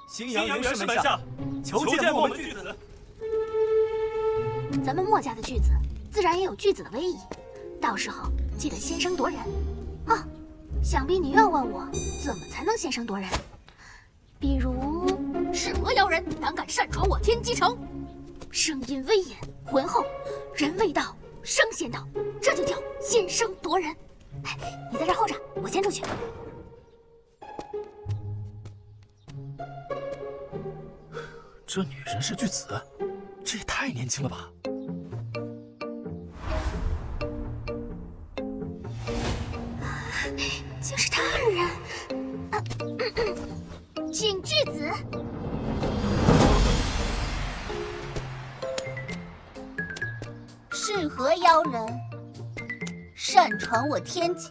荥阳元氏门下，求见墨门巨子。咱们墨家的巨子，自然也有巨子的威仪，到时候记得先声夺人。哦，想必你又要问我怎么才能先声夺人，比如是何妖人胆敢擅闯我天机城？声音威严浑厚，人未到，声先到，这就叫先声夺人。哎，你在这候着，我先出去。这女人是巨子，这也太年轻了吧！竟是他人！请巨子。是何妖人擅闯我天机？